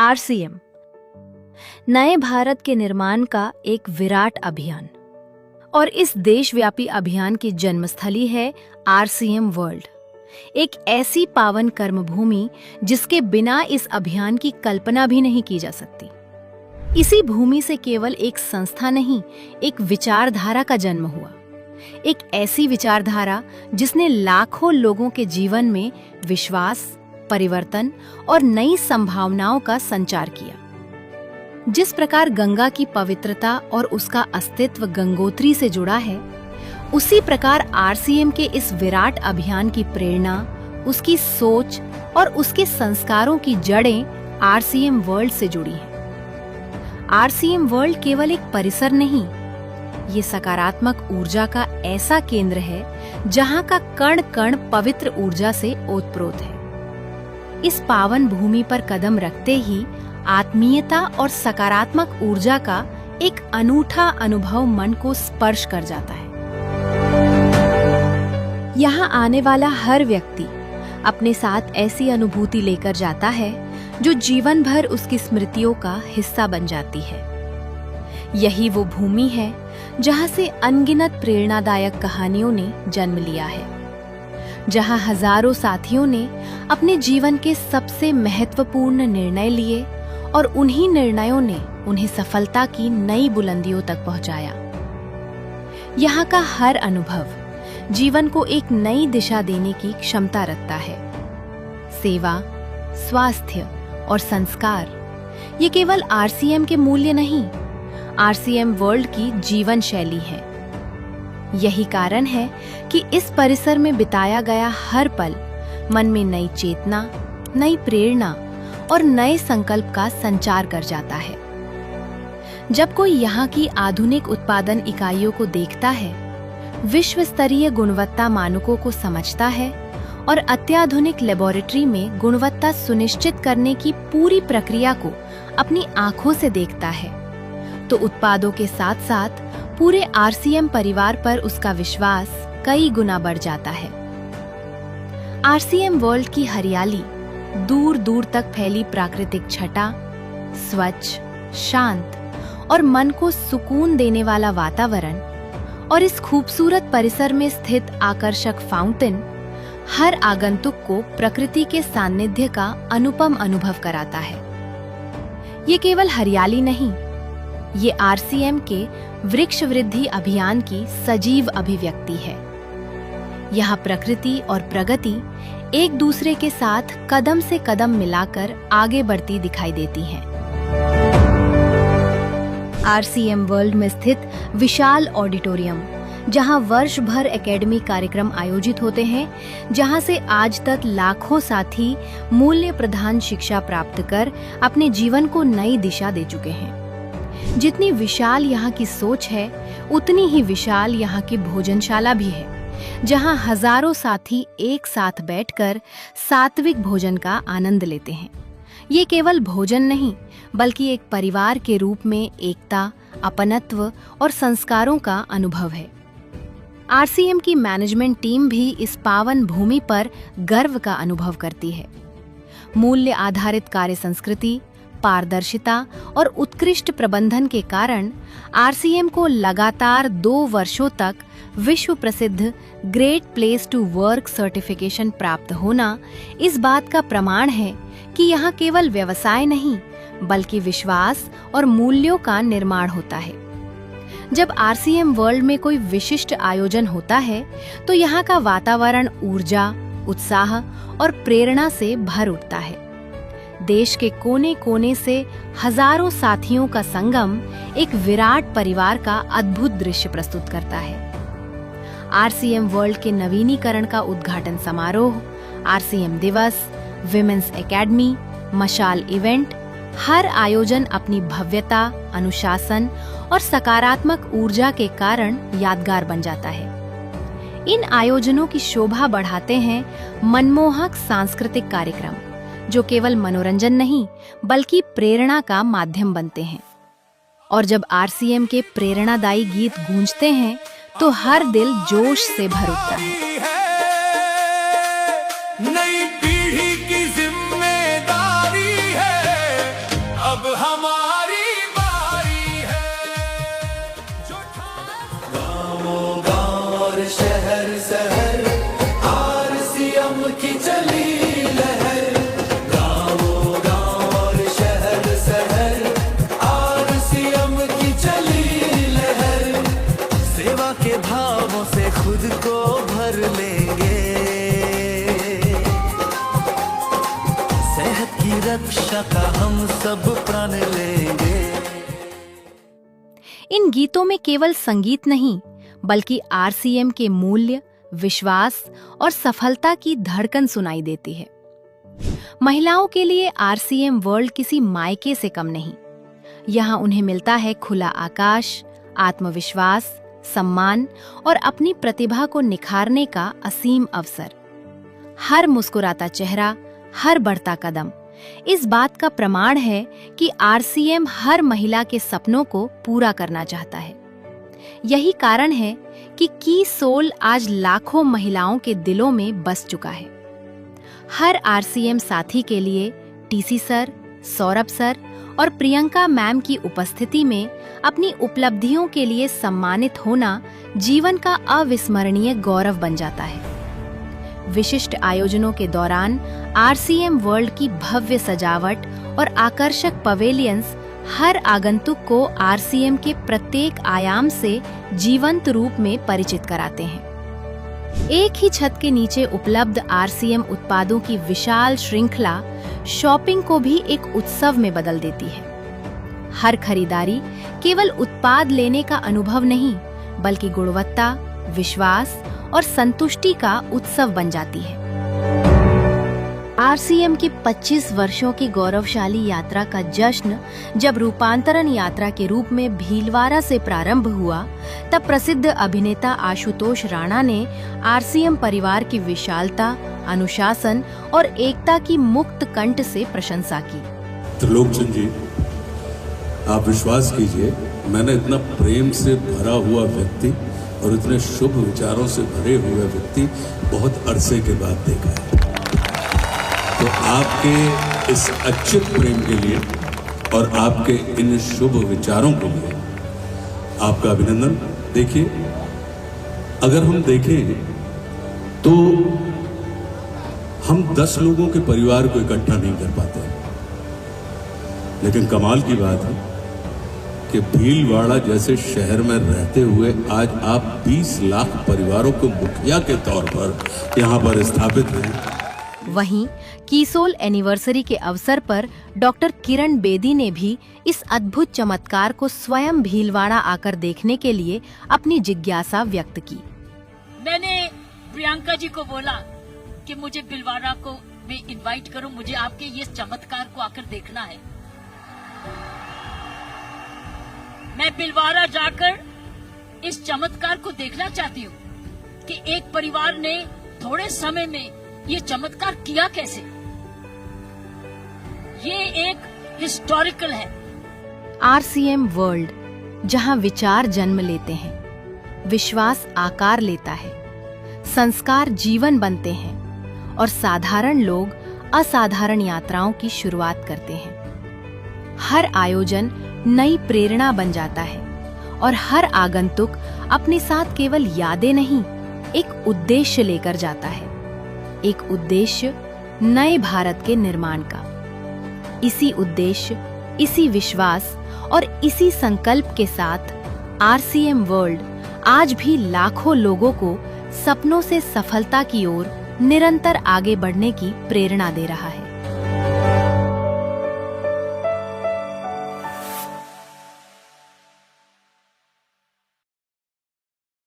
RCM, नए भारत के निर्माण का एक विराट अभियान। और इस देशव्यापी अभियान की जन्मस्थली है आरसीएम वर्ल्ड, एक ऐसी पावन कर्मभूमि जिसके बिना इस अभियान की कल्पना भी नहीं की जा सकती। इसी भूमि से केवल एक संस्था नहीं, एक विचारधारा का जन्म हुआ। एक ऐसी विचारधारा जिसने लाखों लोगों के जीवन में विश्वास, परिवर्तन और नई संभावनाओं का संचार किया। जिस प्रकार गंगा की पवित्रता और उसका अस्तित्व गंगोत्री से जुड़ा है, उसी प्रकार आरसीएम के इस विराट अभियान की प्रेरणा, उसकी सोच और उसके संस्कारों की जड़ें आरसीएम वर्ल्ड से जुड़ी हैं। आरसीएम वर्ल्ड केवल एक परिसर नहीं, ये सकारात्मक ऊर्जा का ऐसा केंद्र है जहां का कण कण पवित्र ऊर्जा से ओतप्रोत है। इस पावन भूमि पर कदम रखते ही आत्मीयता और सकारात्मक ऊर्जा का एक अनूठा अनुभव मन को स्पर्श कर जाता है। यहाँ आने वाला हर व्यक्ति अपने साथ ऐसी अनुभूति लेकर जाता है जो जीवन भर उसकी स्मृतियों का हिस्सा बन जाती है। यही वो भूमि है जहाँ से अनगिनत प्रेरणादायक कहानियों ने जन्म लिया है, जहाँ हजारों साथियों ने अपने जीवन के सबसे महत्वपूर्ण निर्णय लिए और उन्हीं निर्णयों ने उन्हें सफलता की नई बुलंदियों तक पहुंचाया। यहाँ का हर अनुभव जीवन को एक नई दिशा देने की क्षमता रखता है। सेवा, स्वास्थ्य और संस्कार, ये केवल आरसीएम के मूल्य नहीं, आरसीएम वर्ल्ड की जीवन शैली है। यही कारण है कि इस परिसर में बिताया गया हर पल मन में नई चेतना, नई प्रेरणा और नए संकल्प का संचार कर जाता है। जब कोई यहाँ की आधुनिक उत्पादन इकाइयों को देखता है, विश्व स्तरीय गुणवत्ता मानकों को समझता है और अत्याधुनिक लेबोरेटरी में गुणवत्ता सुनिश्चित करने की पूरी प्रक्रिया को अपनी आंखों से देखता है, तो उत्पादों के साथ साथ पूरे आरसीएम परिवार पर उसका विश्वास कई गुना बढ़ जाता है। आरसीएम वर्ल्ड की हरियाली, दूर दूर तक फैली प्राकृतिक छटा, स्वच्छ, शांत और मन को सुकून देने वाला वातावरण और इस खूबसूरत परिसर में स्थित आकर्षक फाउंटेन हर आगंतुक को प्रकृति के सानिध्य का अनुपम अनुभव कराता है। ये केवल हरियाली नहीं, ये आरसीएम के वृक्ष वृद्धि अभियान की सजीव अभिव्यक्ति है। यहाँ प्रकृति और प्रगति एक दूसरे के साथ कदम से कदम मिलाकर आगे बढ़ती दिखाई देती हैं। आरसीएम वर्ल्ड में स्थित विशाल ऑडिटोरियम, जहां वर्ष भर एकेडमिक कार्यक्रम आयोजित होते हैं, जहां से आज तक लाखों साथी मूल्य प्रधान शिक्षा प्राप्त कर अपने जीवन को नई दिशा दे चुके हैं। जितनी विशाल यहाँ की सोच है, उतनी ही विशाल यहाँ की भोजनशाला भी है, जहां हजारों साथी एक साथ बैठकर सात्विक भोजन का आनंद लेते हैं। ये केवल भोजन नहीं, बल्कि एक परिवार के रूप में एकता, अपनत्व और संस्कारों का अनुभव है। आरसीएम की मैनेजमेंट टीम भी इस पावन भूमि पर गर्व का अनुभव करती है। मूल्य आधारित कार्य संस्कृति, पारदर्शिता और उत्कृष्ट प्रबंधन के कारण आरसीएम को लगातार 2 वर्षों तक विश्व प्रसिद्ध great place to work certification प्राप्त होना इस बात का प्रमाण है कि यहाँ केवल व्यवसाय नहीं, बल्कि विश्वास और मूल्यों का निर्माण होता है। जब आरसीएम वर्ल्ड में कोई विशिष्ट आयोजन होता है, तो यहाँ का वातावरण ऊर्जा, उत्साह और प्रेरणा से भर उठता है। देश के कोने कोने से हजारों साथियों का संगम एक विराट परिवार का अद्भुत दृश्य प्रस्तुत करता है। आरसीएम वर्ल्ड के नवीनीकरण का उद्घाटन समारोह, आरसीएम दिवस, विमेंस एकेडमी, मशाल इवेंट, हर आयोजन अपनी भव्यता, अनुशासन और सकारात्मक ऊर्जा के कारण यादगार बन जाता है। इन आयोजनों की शोभा बढ़ाते हैं मनमोहक सांस्कृतिक कार्यक्रम, जो केवल मनोरंजन नहीं, बल्कि प्रेरणा का माध्यम बनते हैं। और जब आरसीएम के प्रेरणादायी गीत गूंजते हैं, तो हर दिल जोश से भर उठता है। नई पीढ़ी की जिम्मेदारी है, सेहत की रक्षा का हम सब प्रण लेंगे। इन गीतों में केवल संगीत नहीं, बल्कि आरसीएम के मूल्य, विश्वास और सफलता की धड़कन सुनाई देती है। महिलाओं के लिए आरसीएम वर्ल्ड किसी मायके से कम नहीं। यहाँ उन्हें मिलता है खुला आकाश, आत्मविश्वास, सम्मान और अपनी प्रतिभा को निखारने का असीम अवसर। हर मुस्कुराता चेहरा, हर बढ़ता कदम इस बात का प्रमाण है कि आरसीएम हर महिला के सपनों को पूरा करना चाहता है। यही कारण है कि की सोल आज लाखों महिलाओं के दिलों में बस चुका है। हर आरसीएम साथी के लिए टीसी सर, सौरभ सर और प्रियंका मैम की उपस्थिति में अपनी उपलब्धियों के लिए सम्मानित होना जीवन का अविस्मरणीय गौरव बन जाता है। विशिष्ट आयोजनों के दौरान आरसीएम वर्ल्ड की भव्य सजावट और आकर्षक पवेलियंस हर आगंतुक को आरसीएम के प्रत्येक आयाम से जीवंत रूप में परिचित कराते हैं। एक ही छत के नीचे उपलब्ध आरसीएम उत्पादों की विशाल श्रृंखला शॉपिंग को भी एक उत्सव में बदल देती है। हर खरीदारी केवल उत्पाद लेने का अनुभव नहीं, बल्कि गुणवत्ता, विश्वास और संतुष्टि का उत्सव बन जाती है। आरसीएम की 25 वर्षों की गौरवशाली यात्रा का जश्न जब रूपांतरण यात्रा के रूप में भीलवाड़ा से प्रारंभ हुआ, तब प्रसिद्ध अभिनेता आशुतोष राणा ने आरसीएम परिवार की विशालता, अनुशासन और एकता की मुक्त कंठ से प्रशंसा की। त्रिलोकचंद जी, आप विश्वास कीजिए, मैंने इतना प्रेम से भरा हुआ व्यक्ति और इतने शुभ विचारों से भरे हुए व्यक्ति बहुत अरसे के बाद देखा है। तो आपके इस अच्युत प्रेम के लिए और आपके इन शुभ विचारों के लिए आपका अभिनंदन। देखिए, अगर हम देखें तो हम 10 लोगों के परिवार को इकट्ठा नहीं कर पाते, लेकिन कमाल की बात है कि भीलवाड़ा जैसे शहर में रहते हुए आज आप 20 लाख परिवारों को मुखिया के तौर पर यहाँ पर स्थापित हैं। वहीं कीसोल एनिवर्सरी के अवसर पर डॉक्टर किरण बेदी ने भी इस अद्भुत चमत्कार को स्वयं भीलवाड़ा आकर देखने के लिए अपनी जिज्ञासा व्यक्त की। मैंने प्रियंका जी को बोला कि मुझे भीलवाड़ा को भी इनवाइट करो, मुझे आपके ये चमत्कार को आकर देखना है। मैं भीलवाड़ा जाकर इस चमत्कार को देखना चाहती हूँ कि एक परिवार ने थोड़े समय में ये चमत्कार किया कैसे। ये एक हिस्टोरिकल है। आरसीएम वर्ल्ड, जहां विचार जन्म लेते हैं, विश्वास आकार लेता है, संस्कार जीवन बनते हैं और साधारण लोग असाधारण यात्राओं की शुरुआत करते हैं। हर आयोजन नई प्रेरणा बन जाता है और हर आगंतुक अपने साथ केवल यादें नहीं, एक उद्देश्य लेकर जाता है। एक उद्देश्य नए भारत के निर्माण का। इसी उद्देश्य, इसी विश्वास और इसी संकल्प के साथ आरसीएम वर्ल्ड आज भी लाखों लोगों को सपनों से सफलता की ओर निरंतर आगे बढ़ने की प्रेरणा दे रहा है।